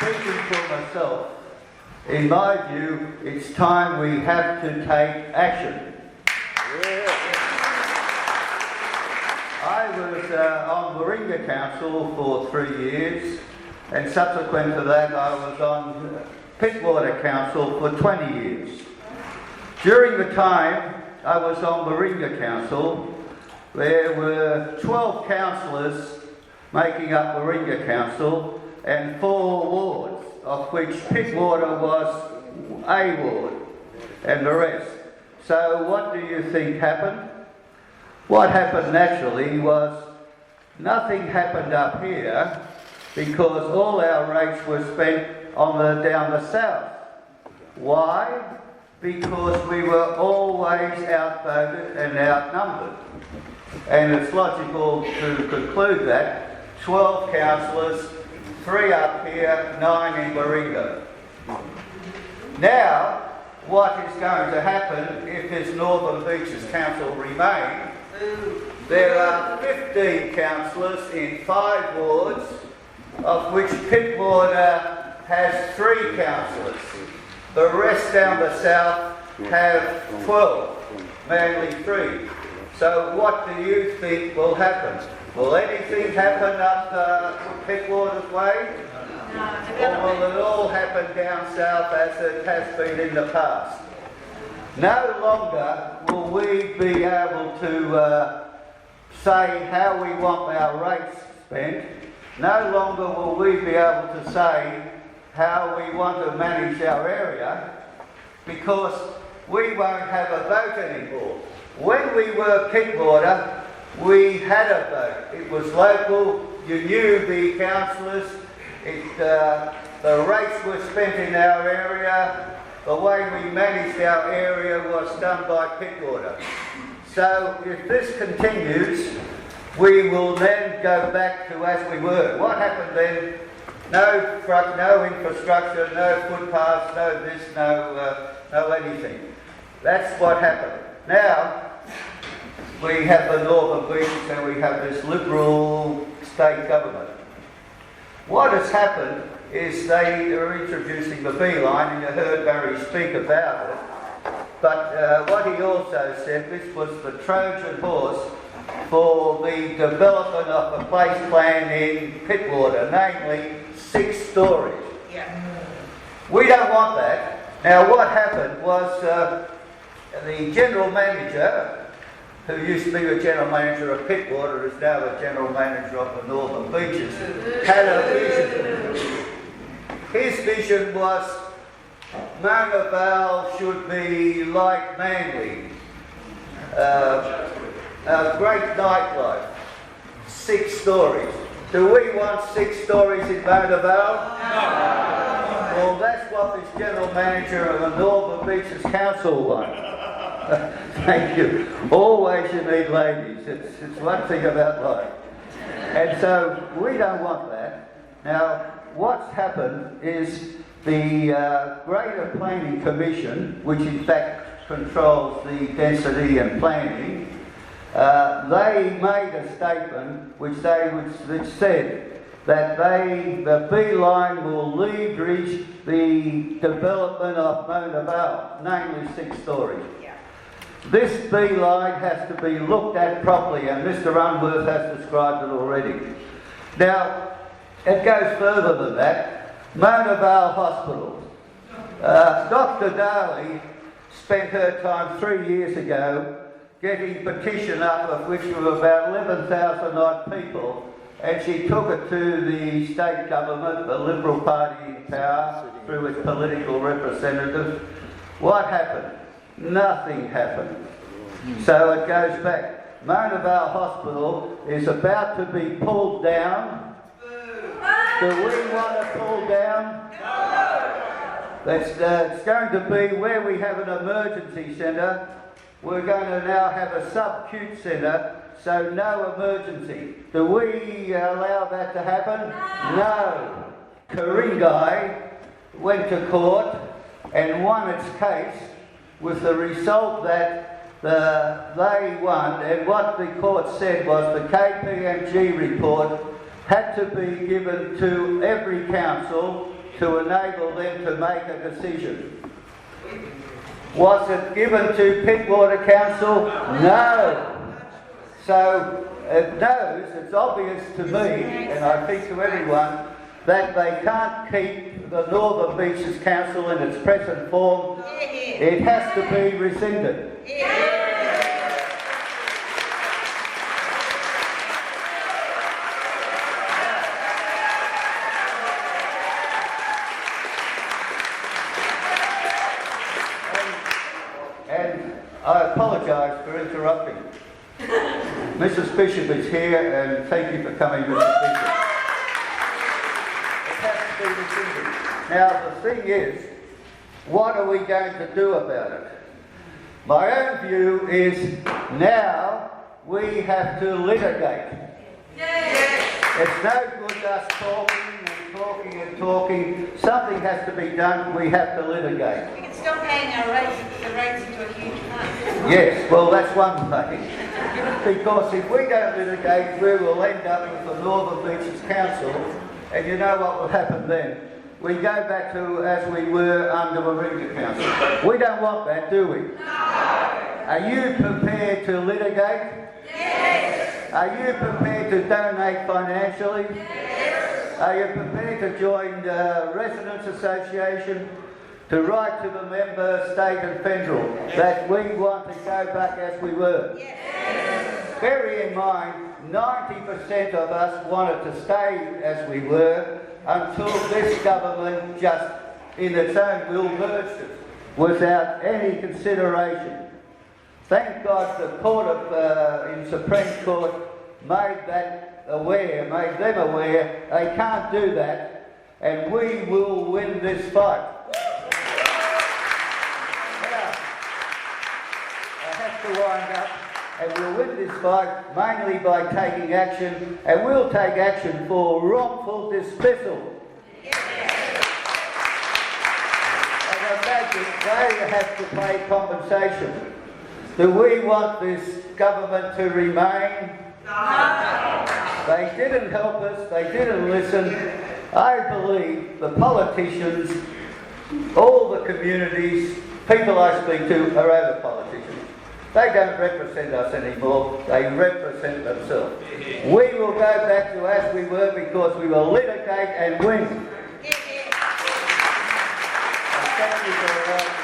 speaking for myself, in my view, it's time we have to take action. I was on Warringah Council for 3 years, and subsequent to that I was on Pittwater Council for 20 years. During the time I was on Warringah Council, there were 12 councillors making up Warringah Council and 4 wards, of which Pittwater was a ward and the rest. So what do you think happened? What happened naturally was nothing happened up here because all our rates were spent down the south. Why? Because we were always outvoted and outnumbered. And it's logical to conclude that 12 councillors, 3 up here, 9 in Warringah. Now, what is going to happen if this Northern Beaches Council remains? There are 15 councillors in 5 wards, of which Pittwater has 3 councillors. The rest down the south have 12, Manly 3. So what do you think will happen? Will anything happen up Pittwater's way? Or will it all happen down south as it has been in the past? No longer will we be able to say how we want our rates spent. No longer will we be able to say how we want to manage our area, because we won't have a vote anymore. When we were Pittwater, we had a vote. It was local, you knew the councillors, the rates were spent in our area, the way we managed our area was done by Pittwater. So if this continues, we will then go back to as we were. What happened then? No infrastructure, no footpaths, no this, no anything. That's what happened. Now, we have the Northern Beaches and we have this Liberal state government. What has happened is they are introducing the V line, and you heard Barry speak about it. But what he also said, this was the Trojan horse for the development of a place plan in Pittwater, namely 6 stories. Yeah. We don't want that. Now what happened was the general manager, who used to be the general manager of Pittwater, is now the general manager of the Northern Beaches, had a vision. His vision was Mona Vale should be like Manly, a great nightlife, 6 stories. Do we want 6 stories in Mona Vale? No. Well, that's what this general manager of the Northern Beaches Council wants. Thank you. Always you need ladies. It's one thing about life. And so we don't want that. Now, what's happened is the Greater Planning Commission, which in fact controls the density and planning, they made a statement which said that the B line will leverage the development of Mona Vale, namely 6 stories. This B line has to be looked at properly, and Mr. Unworth has described it already. Now, it goes further than that. Mona Vale Hospital. Dr. Daly spent her time 3 years ago getting petition up, of which there were about 11,000 odd people, and she took it to the state government, the Liberal Party in power, through its political representatives. What happened? Nothing happened. So it goes back. Mona Vale Hospital is about to be pulled down. Do we want to pull down? It's going to be where we have an emergency centre. We're going to now have a sub-acute centre, so no emergency. Do we allow that to happen? No. Warringah went to court and won its case, with the result that they won, and what the court said was the KPMG report had to be given to every council to enable them to make a decision. Was it given to Pittwater Council? No. So it knows, it's obvious to me, and I think to everyone, that they can't keep the Northern Beaches Council in its present form. It has to be rescinded. And I apologise for interrupting. Mrs. Bishop is here, and thank you for coming, Mrs. Bishop. It has to be rescinded. Now, the thing is, what are we going to do about it? My own view is now we have to litigate. It's no good us talking and talking and talking. Something has to be done. We have to litigate. We can stop paying our rates into a huge fund. Yes, well, that's one thing. Because if we don't litigate, we will end up with the Northern Beaches Council, and you know what will happen then? We go back to as we were under Warringah Council. We don't want that, do we? No. Are you prepared to litigate? Yes. Are you prepared to donate financially? Yes. Are you prepared to join the Residents Association to write to the member state and federal that we want to go back as we were? Yes. Bearing in mind, 90% of us wanted to stay as we were until this government just, in its own will, merged it without any consideration. Thank God the court in Supreme Court made that aware, made them aware they can't do that, and we will win this fight. Now, I have to wind up, and we'll win this fight mainly by taking action, and we'll take action for wrongful dismissal. And imagine they have to pay compensation. Do we want this government to remain? No. They didn't help us, they didn't listen. I believe the politicians, all the communities, people I speak to are over politicians. They don't represent us anymore, they represent themselves. We will go back to as we were because we will litigate and win. And thank you for allowing me.